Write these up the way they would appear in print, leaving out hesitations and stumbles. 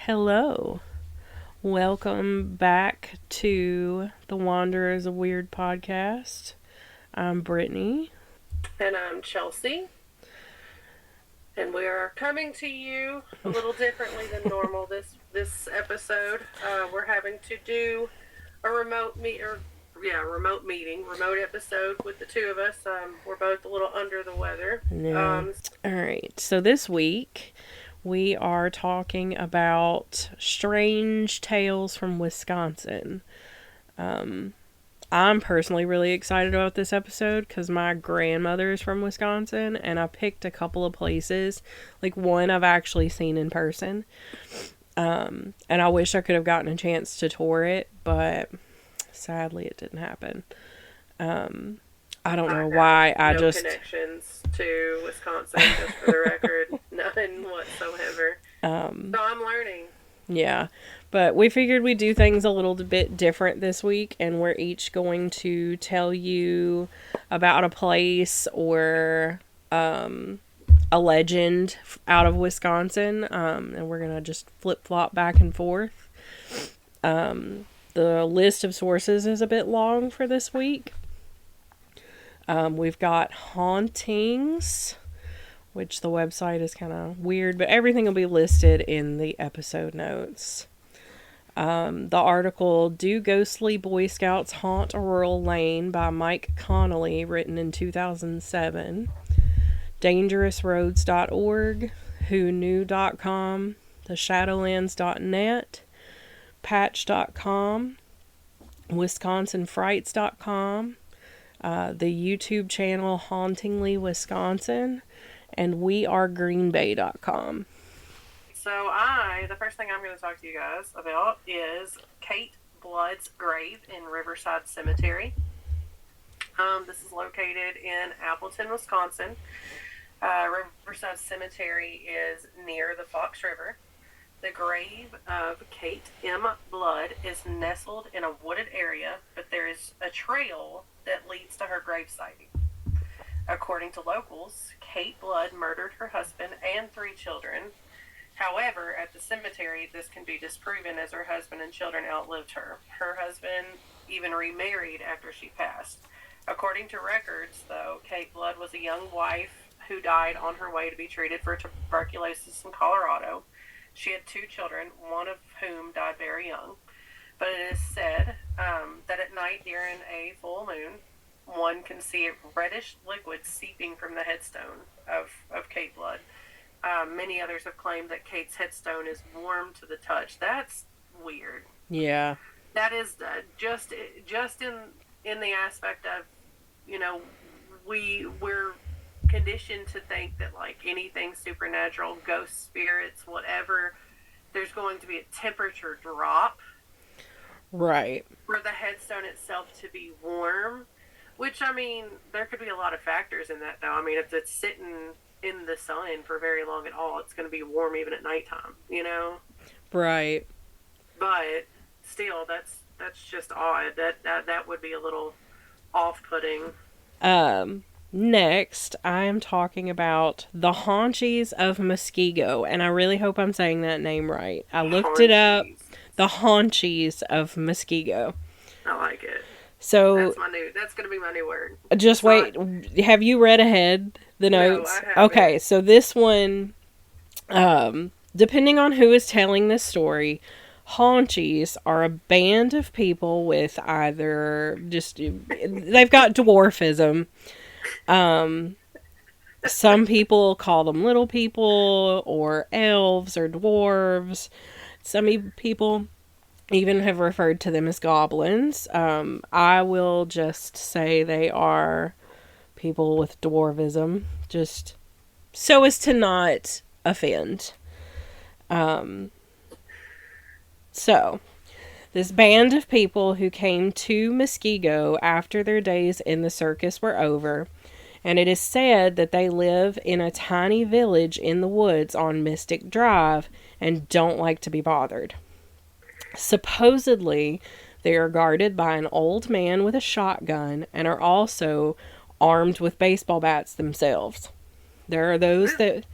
Hello. Welcome back to the Wanderers of Weird podcast. I'm Brittany. And I'm Chelsea. And we are coming to you a little differently than normal this episode. We're having to do a remote episode with the two of us. We're both a little under the weather. Yeah. Alright, so this week we are talking about strange tales from Wisconsin. I'm personally really excited about this episode because my grandmother is from Wisconsin, and I picked a couple of places. Like, one I've actually seen in person. And I wish I could have gotten a chance to tour it, but sadly it didn't happen. I don't know why. No connections to Wisconsin, just for the record. None whatsoever. So I'm learning. Yeah, but we figured we'd do things a little bit different this week, and we're each going to tell you about a place or a legend out of Wisconsin, and we're going to just flip-flop back and forth. The list of sources is a bit long for this week. We've got Hauntings, which the website is kind of weird, but everything will be listed in the episode notes. The article, Do Ghostly Boy Scouts Haunt Rural Lane by Mike Connolly, written in 2007. DangerousRoads.org, WhoKnew.com, TheShadowlands.net, Patch.com, WisconsinFrights.com, the YouTube channel Hauntingly, Wisconsin, and wearegreenbay.com. So the first thing I'm going to talk to you guys about is Kate Blood's grave in Riverside Cemetery. This is located in Appleton, Wisconsin. Riverside Cemetery is near the Fox River. The grave of Kate M. Blood is nestled in a wooded area, but there is a trail that leads to her gravesite. According to locals, Kate Blood murdered her husband and 3 children. However, at the cemetery, this can be disproven as her husband and children outlived her. Her husband even remarried after she passed. According to records, though, Kate Blood was a young wife who died on her way to be treated for tuberculosis in Colorado. She had 2 children, one of whom died very young. But it is said that at night during a full moon, one can see a reddish liquid seeping from the headstone of Kate Blood. Many others have claimed that Kate's headstone is warm to the touch. That's weird. Yeah. That is just in the aspect of, we're conditioned to think that, like, anything supernatural, ghost spirits, whatever, there's going to be a temperature drop. Right. For the headstone itself to be warm. Which, I mean, there could be a lot of factors in that, though. I mean, if it's sitting in the sun for very long at all, it's going to be warm even at nighttime, Right. But still, that's just odd. That would be a little off-putting. Next, I am talking about the Haunchies of Muskego, and I really hope I'm saying that name right. I looked it up. The Haunchies of Muskego. I like it. So that's going to be my new word. Just wait. Have you read ahead the notes? No, I haven't. Okay, so this one, depending on who is telling this story, Haunchies are a band of people with either they've got dwarfism. Some people call them little people or elves or dwarves. Some people even have referred to them as goblins. I will just say they are people with dwarvism, just so as to not offend. So, this band of people who came to Muskego after their days in the circus were over, and it is said that they live in a tiny village in the woods on Mystic Drive and don't like to be bothered. Supposedly, they are guarded by an old man with a shotgun and are also armed with baseball bats themselves. There are those that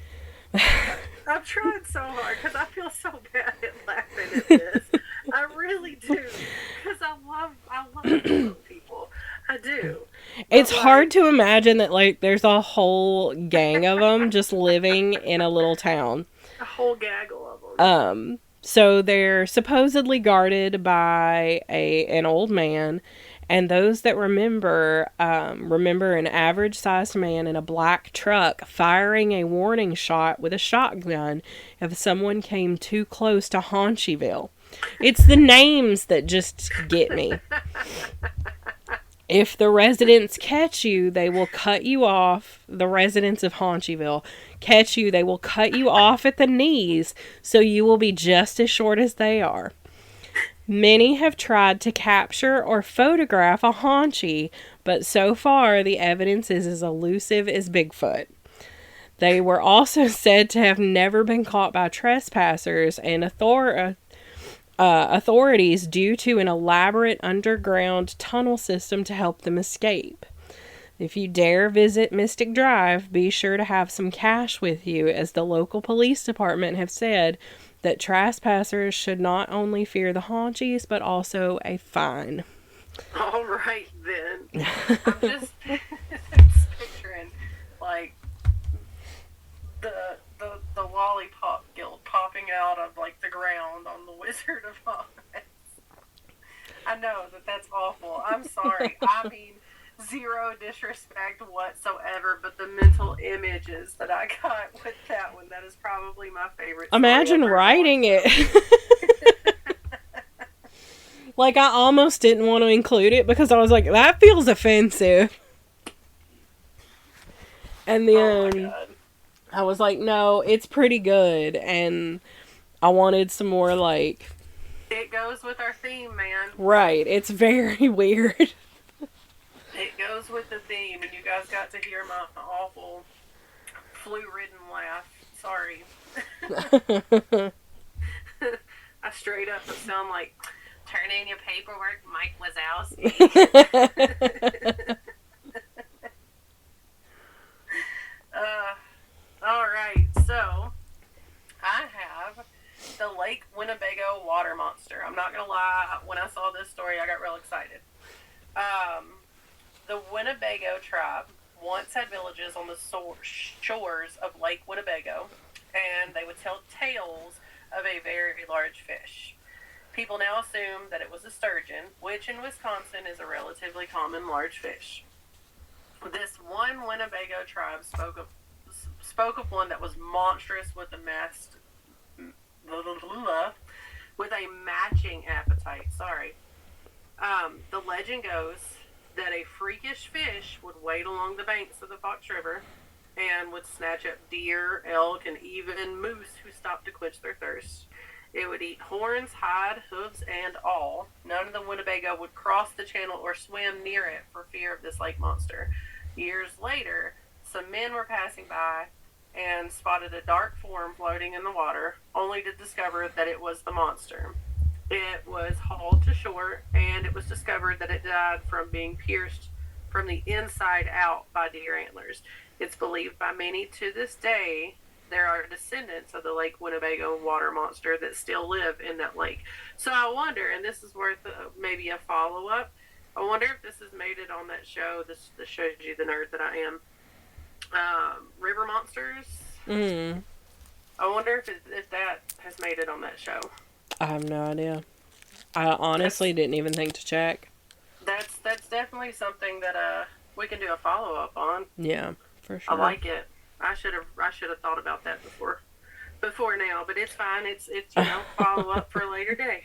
I'm trying so hard because I feel so bad at laughing at this. I really do because I love people. I do. It's But, hard to imagine that, like, there's a whole gang of them just living in a little town. a whole gaggle of them. So they're supposedly guarded by an old man, and those that remember an average-sized man in a black truck firing a warning shot with a shotgun if someone came too close to Haunchyville. It's the names that just get me. If the residents catch you, they will cut you off. The residents of Haunchyville catch you, they will cut you off at the knees, so you will be just as short as they are. Many have tried to capture or photograph a Haunchy, but so far the evidence is as elusive as Bigfoot. They were also said to have never been caught by trespassers and authorities due to an elaborate underground tunnel system to help them escape. If you dare visit Mystic Drive, be sure to have some cash with you, as the local police department have said that trespassers should not only fear the Haunchies, but also a fine. All right, then. I'm just picturing, like, the lollipop guild popping out of, like, the ground on the Wizard of Oz. I know that's awful. I'm sorry. I mean, zero disrespect whatsoever, but the mental images that I got with that one, that is probably my favorite. Imagine writing it. Like, I almost didn't want to include it because I was like, that feels offensive. And then I was like, no, it's pretty good. And I wanted some more, like... It goes with our theme, man. Right. It's very weird. It goes with the theme, and you guys got to hear my awful flu-ridden laugh. Sorry. I straight up sound like, turn in your paperwork, Mike Wazowski. Alright, so I have the Lake Winnebago water monster. I'm not going to lie, when I saw this story, I got real excited. The Winnebago tribe once had villages on the shores of Lake Winnebago, and they would tell tales of a very large fish. People now assume that it was a sturgeon, which in Wisconsin is a relatively common large fish. This one Winnebago tribe spoke of one that was monstrous with a matching appetite. The legend goes that a freakish fish would wade along the banks of the Fox River and would snatch up deer, elk, and even moose who stopped to quench their thirst. It would eat horns, hide, hooves, and all. None of the Winnebago would cross the channel or swim near it for fear of this lake monster. Years later, some men were passing by and spotted a dark form floating in the water, only to discover that it was the monster. It was hauled to shore, and it was discovered that it died from being pierced from the inside out by deer antlers. It's believed by many to this day there are descendants of the Lake Winnebago water monster that still live in that lake. So I wonder, and this is worth maybe a follow-up, I wonder if this has made it on that show. This shows you the nerd that I am. River Monsters. Mm. I wonder if that has made it on that show. I have no idea. I honestly didn't even think to check. That's definitely something that we can do a follow up on. Yeah, for sure. I like it. I should have thought about that before now, but it's fine. It's follow up for a later day.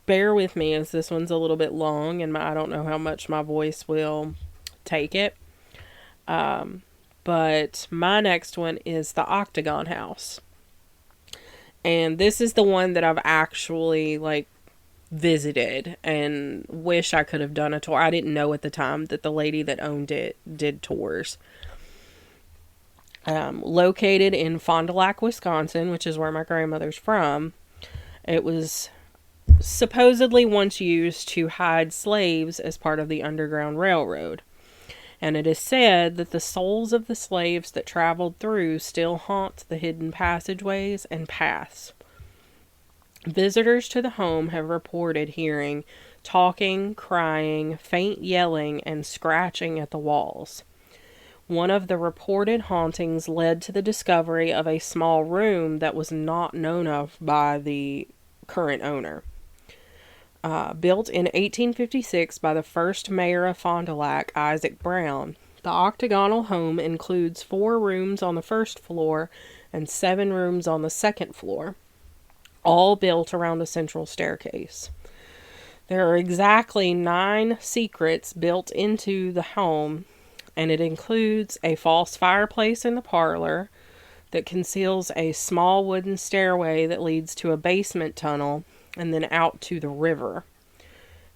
Bear with me, as this one's a little bit long, and I don't know how much my voice will take it. But my next one is the Octagon House. And this is the one that I've actually, visited and wish I could have done a tour. I didn't know at the time that the lady that owned it did tours. Located in Fond du Lac, Wisconsin, which is where my grandmother's from. It was supposedly once used to hide slaves as part of the Underground Railroad. and it is said that the souls of the slaves that traveled through still haunt the hidden passageways and paths. Visitors to the home have reported hearing talking, crying, faint yelling, and scratching at the walls. One of the reported hauntings led to the discovery of a small room that was not known of by the current owner. Built in 1856 by the first mayor of Fond du Lac, Isaac Brown, the octagonal home includes 4 rooms on the first floor and 7 rooms on the second floor, all built around a central staircase. There are exactly 9 secrets built into the home, and it includes a false fireplace in the parlor that conceals a small wooden stairway that leads to a basement tunnel and then out to the river.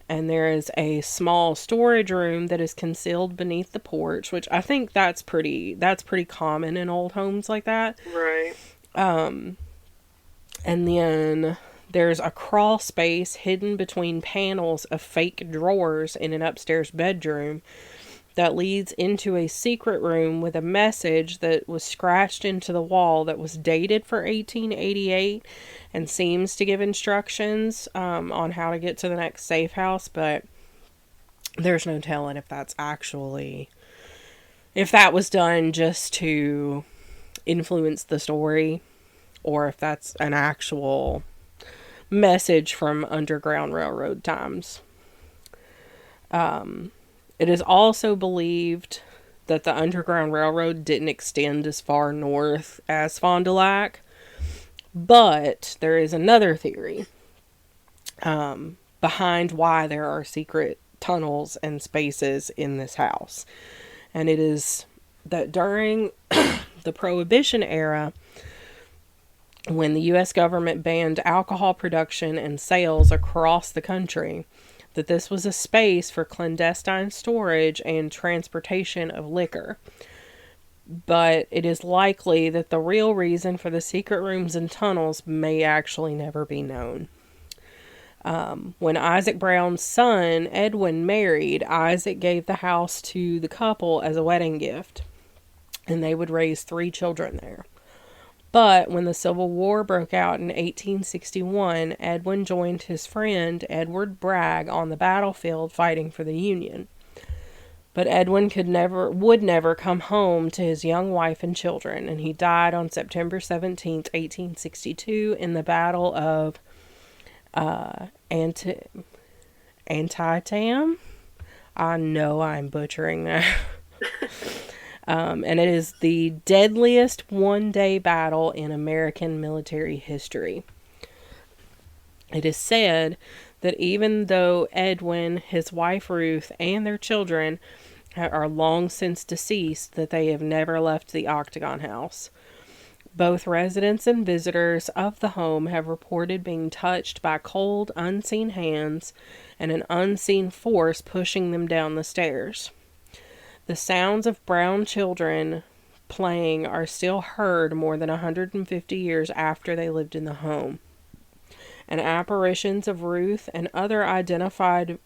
And there is a small storage room that is concealed beneath the porch, which I think that's pretty common in old homes like that. Right. And then there's a crawl space hidden between panels of fake drawers in an upstairs bedroom that leads into a secret room with a message that was scratched into the wall that was dated for 1888 and seems to give instructions on how to get to the next safe house, but there's no telling if that was done just to influence the story or if that's an actual message from Underground Railroad times. It is also believed that the Underground Railroad didn't extend as far north as Fond du Lac, but there is another theory behind why there are secret tunnels and spaces in this house. And it is that during the Prohibition era, when the U.S. government banned alcohol production and sales across the country, that this was a space for clandestine storage and transportation of liquor. But it is likely that the real reason for the secret rooms and tunnels may actually never be known. When Isaac Brown's son, Edwin, married, Isaac gave the house to the couple as a wedding gift, and they would raise 3 children there. But when the Civil War broke out in 1861, Edwin joined his friend Edward Bragg on the battlefield fighting for the Union. But Edwin would never come home to his young wife and children, and he died on September 17th, 1862 in the Battle of Antietam. I know I'm butchering that. And it is the deadliest one-day battle in American military history. It is said that even though Edwin, his wife Ruth, and their children are long since deceased, that they have never left the Octagon House. Both residents and visitors of the home have reported being touched by cold, unseen hands and an unseen force pushing them down the stairs. The sounds of Brown children playing are still heard more than 150 years after they lived in the home. And apparitions of Ruth and other identified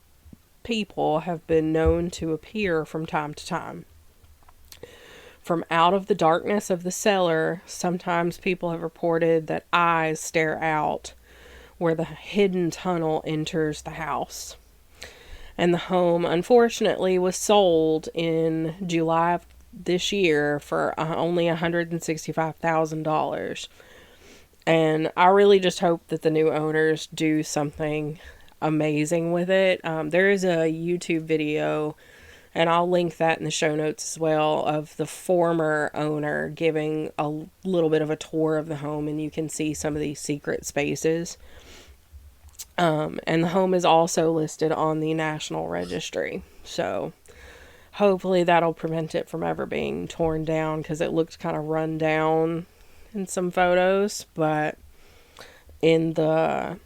people have been known to appear from time to time. From out of the darkness of the cellar, sometimes people have reported that eyes stare out where the hidden tunnel enters the house. And the home, unfortunately, was sold in July of this year for only $165,000. And I really just hope that the new owners do something amazing with it. There is a YouTube video, and I'll link that in the show notes as well, of the former owner giving a little bit of a tour of the home, and you can see some of these secret spaces. And the home is also listed on the National Registry. So hopefully that'll prevent it from ever being torn down, because it looked kind of run down in some photos. But in the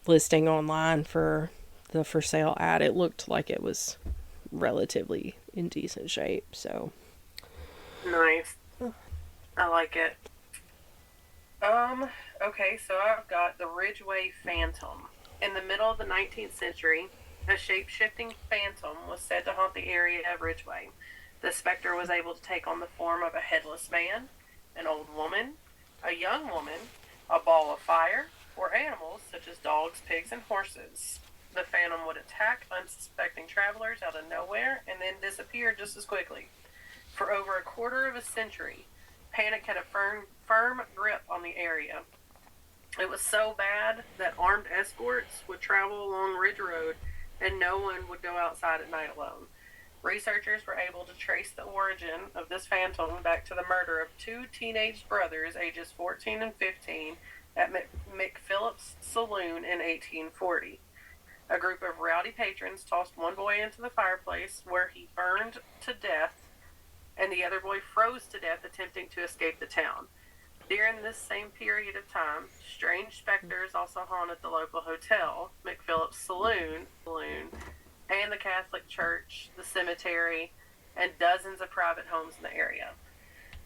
listing online for the for sale ad, it looked like it was relatively in decent shape. So nice. I like it. Okay, so I've got the Ridgeway Phantom. In the middle of the 19th century, a shape-shifting phantom was said to haunt the area of Ridgeway. The specter was able to take on the form of a headless man, an old woman, a young woman, a ball of fire, or animals such as dogs, pigs, and horses. The phantom would attack unsuspecting travelers out of nowhere and then disappear just as quickly. For over a quarter of a century, panic had a firm grip on the area. It was so bad that armed escorts would travel along Ridge Road and no one would go outside at night alone. Researchers were able to trace the origin of this phantom back to the murder of two teenage brothers, ages 14 and 15, at McPhillips Saloon in 1840. A group of rowdy patrons tossed one boy into the fireplace where he burned to death, and the other boy froze to death attempting to escape the town. During this same period of time, strange specters also haunted the local hotel, McPhillips Saloon, and the Catholic Church, the cemetery, and dozens of private homes in the area.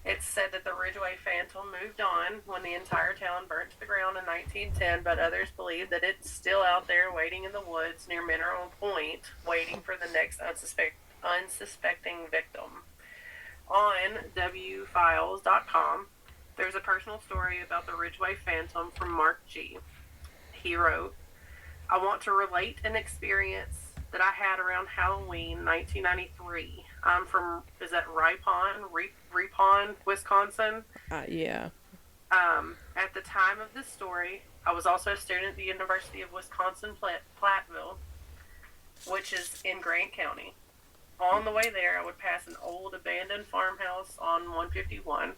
It's said that the Ridgeway Phantom moved on when the entire town burnt to the ground in 1910, but others believe that it's still out there waiting in the woods near Mineral Point, waiting for the next unsuspecting victim. On WFiles.com, there's a personal story about the Ridgeway Phantom from Mark G. He wrote, I want to relate an experience that I had around Halloween 1993. I'm from, is that Ripon, Wisconsin? Yeah. At the time of this story, I was also a student at the University of Wisconsin-Platteville, which is in Grant County. On the way there, I would pass an old abandoned farmhouse on 151.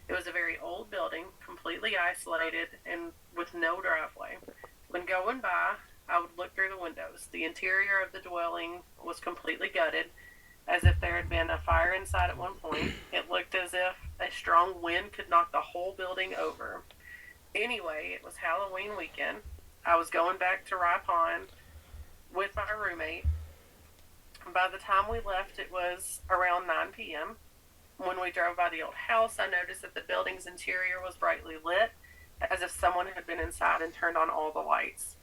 It was a very old building, completely isolated and with no driveway. When going by, I would look through the windows. The interior of the dwelling was completely gutted, as if there had been a fire inside at one point. It looked as if a strong wind could knock the whole building over. Anyway, it was Halloween weekend. I was going back to Ripon with my roommate. By the time we left, it was around 9 p.m. When we drove by the old house, I noticed that the building's interior was brightly lit, as if someone had been inside and turned on all the lights.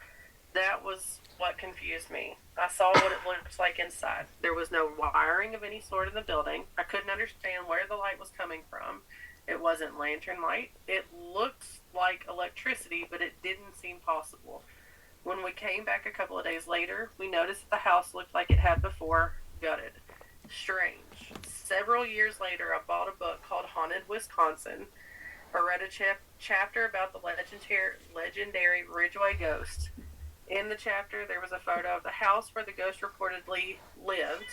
That was what confused me. I saw what it looked like inside. There was no wiring of any sort in the building. I couldn't understand where the light was coming from. It wasn't lantern light. It looked like electricity, but it didn't seem possible. When we came back a couple of days later, we noticed that the house looked like it had before, gutted. Strange. Several years later, I bought a book called Haunted Wisconsin. I read a chapter about the legendary Ridgeway ghost. In the chapter, there was a photo of the house where the ghost reportedly lived.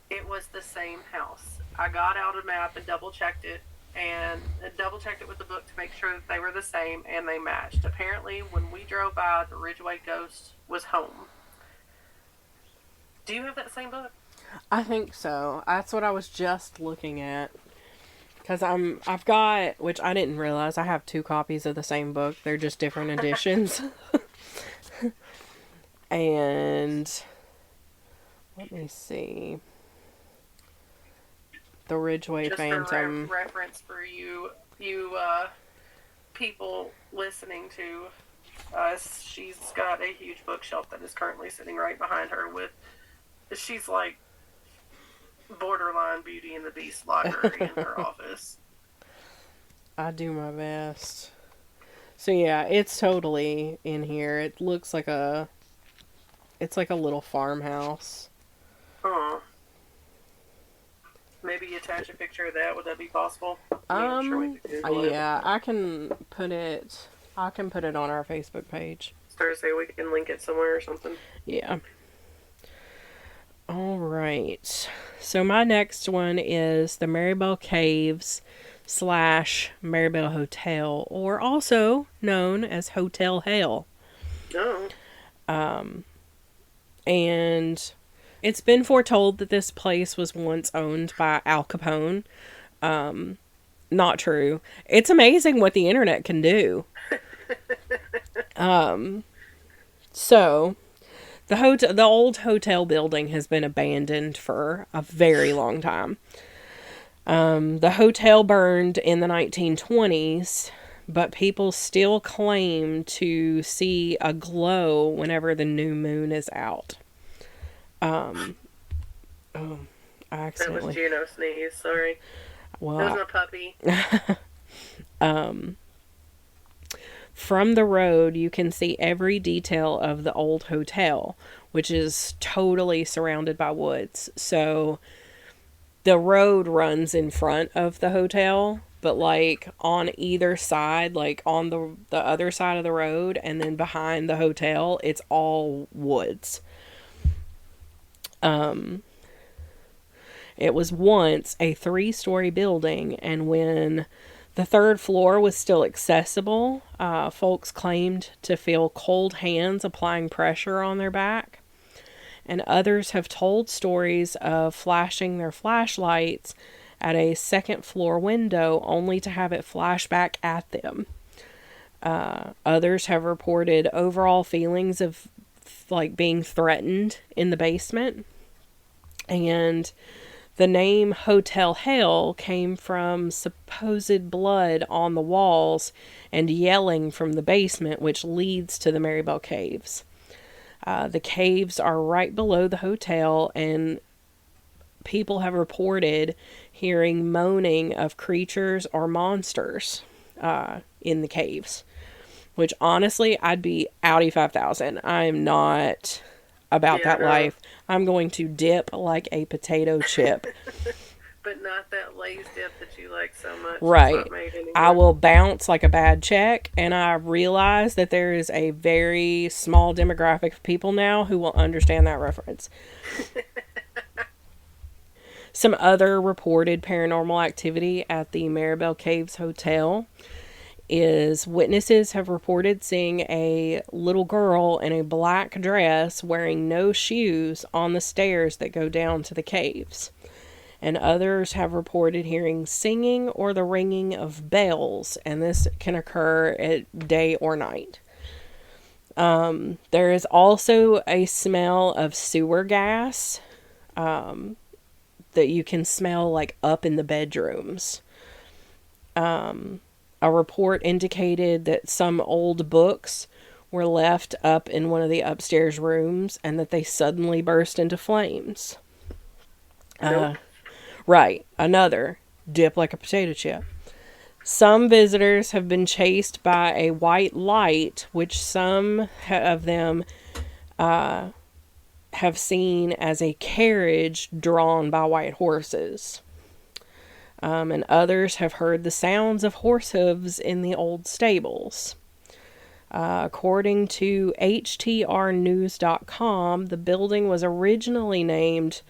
It was the same house. I got out a map and double-checked it with the book to make sure that they were the same, and they matched. Apparently, when we drove by, the Ridgeway ghost was home. Do you have that same book? I think so. That's what I was just looking at. Because I've got, which I didn't realize, I have 2 copies of the same book. They're just different editions. And let me see. The Ridgeway just Phantom. For reference for you people listening to us, she's got a huge bookshelf that is currently sitting right behind her she's like borderline Beauty and the Beast library in her office. I do my best. So yeah, it's totally in here. It looks like it's like a little farmhouse. Oh. Maybe attach a picture of that. Would that be possible? Yeah, I can put it on our Facebook page. Thursday, we can link it somewhere or something. Yeah. All right. So my next one is the Marybelle Caves / Marybelle Hotel, or also known as Hotel Hell. Oh. And it's been foretold that this place was once owned by Al Capone. Not true. It's amazing what the internet can do. So the old hotel building has been abandoned for a very long time. The hotel burned in the 1920s, but people still claim to see a glow whenever the new moon is out. I That was accidentally. Juno sneeze. Sorry. That was Well, my puppy. um, from the road, you can see every detail of the old hotel, which is totally surrounded by woods. So the road runs in front of the hotel, but like on either side, like on the other side of the road and then behind the hotel, it's all woods. Um it was once a 3-story building, and when the third floor was still accessible, folks claimed to feel cold hands applying pressure on their back. And others have told stories of flashing their flashlights at a second floor window only to have it flash back at them. Others have reported overall feelings of like being threatened in the basement. And the name Hotel Hell came from supposed blood on the walls and yelling from the basement, which leads to the Marybelle Caves. The caves are right below the hotel, and people have reported hearing moaning of creatures or monsters in the caves. Which honestly, I'd be outie 5,000. I'm not about Yeah, that no. life. I'm going to dip like a potato chip. But not that Lay's dip that you like so much. That's not Right. made I anymore. will bounce like a bad check, and I realize that there is a very small demographic of people now who will understand that reference. Some other reported paranormal activity at the Marybelle Caves Hotel is witnesses have reported seeing a little girl in a black dress wearing no shoes on the stairs that go down to the caves. And others have reported hearing singing or the ringing of bells, and this can occur at day or night. There is also a smell of sewer gas that you can smell like up in the bedrooms. A report indicated that some old books were left up in one of the upstairs rooms and that they suddenly burst into flames. Nope. Right, another dip like a potato chip. Some visitors have been chased by a white light, which some of them have seen as a carriage drawn by white horses. And others have heard the sounds of horse hooves in the old stables. According to HTRnews.com, the building was originally named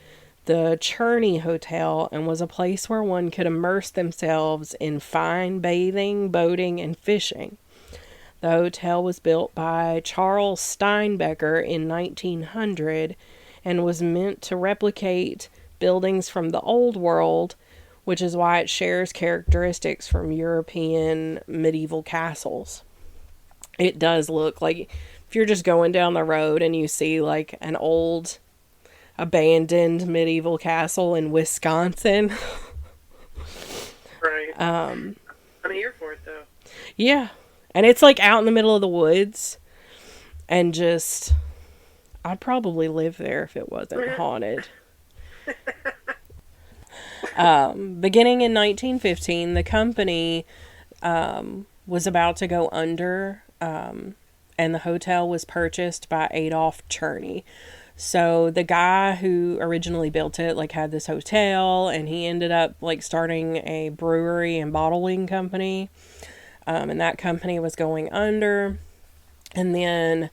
the Cherney Hotel and was a place where one could immerse themselves in fine bathing, boating, and fishing. The hotel was built by Charles Steinbecker in 1900 and was meant to replicate buildings from the old world, which is why it shares characteristics from European medieval castles. It does look like if you're just going down the road and you see like an old abandoned medieval castle in Wisconsin. Right. I'm here for it, though. Yeah. And it's like out in the middle of the woods. And just, I'd probably live there if it wasn't haunted. Beginning in 1915, the company was about to go under, and the hotel was purchased by Adolph Cherney. So the guy who originally built it like had this hotel, and he ended up like starting a brewery and bottling company, and that company was going under. And then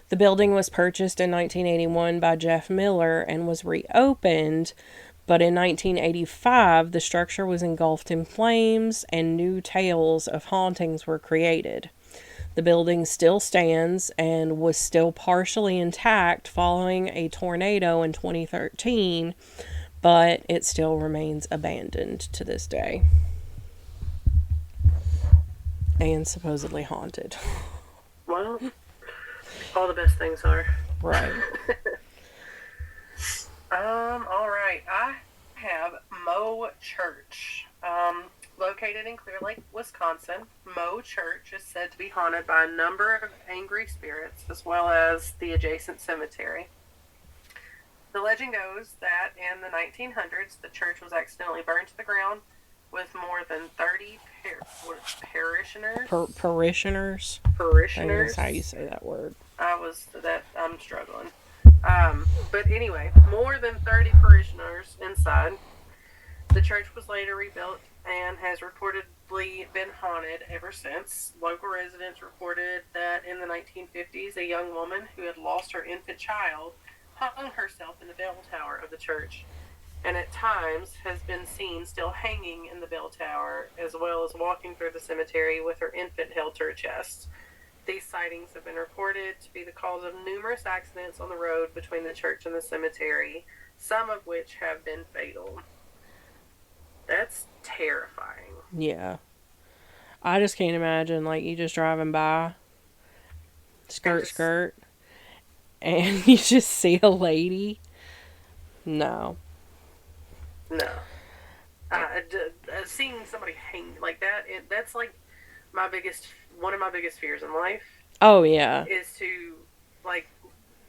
the building was purchased in 1981 by Jeff Miller and was reopened. But in 1985, the structure was engulfed in flames and new tales of hauntings were created. The building still stands and was still partially intact following a tornado in 2013, but it still remains abandoned to this day. And supposedly haunted. Well, all the best things are. Right. All right. I have Moe Church. Located in Clear Lake, Wisconsin, Moe Church is said to be haunted by a number of angry spirits as well as the adjacent cemetery. The legend goes that in the 1900s, the church was accidentally burned to the ground with more than 30 parishioners. Parishioners. I think Parishioners. that's how you say that word. I'm struggling. But anyway, more than 30 parishioners inside. The church was later rebuilt and has reportedly been haunted ever since. Local residents reported that in the 1950s, a young woman who had lost her infant child hung herself in the bell tower of the church, and at times has been seen still hanging in the bell tower, as well as walking through the cemetery with her infant held to her chest. These sightings have been reported to be the cause of numerous accidents on the road between the church and the cemetery, some of which have been fatal. That's terrifying. Yeah. I just can't imagine, like, you just driving by, skirt, and you just see a lady. No. No. Seeing somebody hang like that, that's like one of my biggest fears in life. Oh, yeah. Is to, like,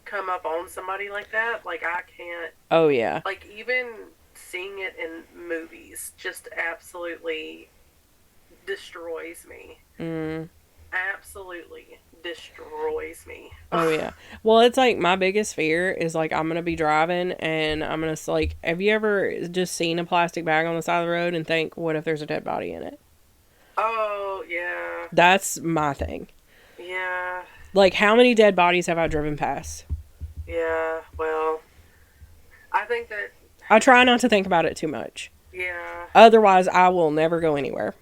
come up on somebody like that. Like, I can't. Oh, yeah. Like, even seeing it in movies just absolutely destroys me. Absolutely destroys me. Oh, yeah. Well, it's like my biggest fear is, like, I'm going to be driving and I'm going to, like, have you ever just seen a plastic bag on the side of the road and think, what if there's a dead body in it? Oh, yeah. That's my thing. Yeah. Like, how many dead bodies have I driven past? Yeah, well, I think that... I try not to think about it too much. Yeah. Otherwise, I will never go anywhere.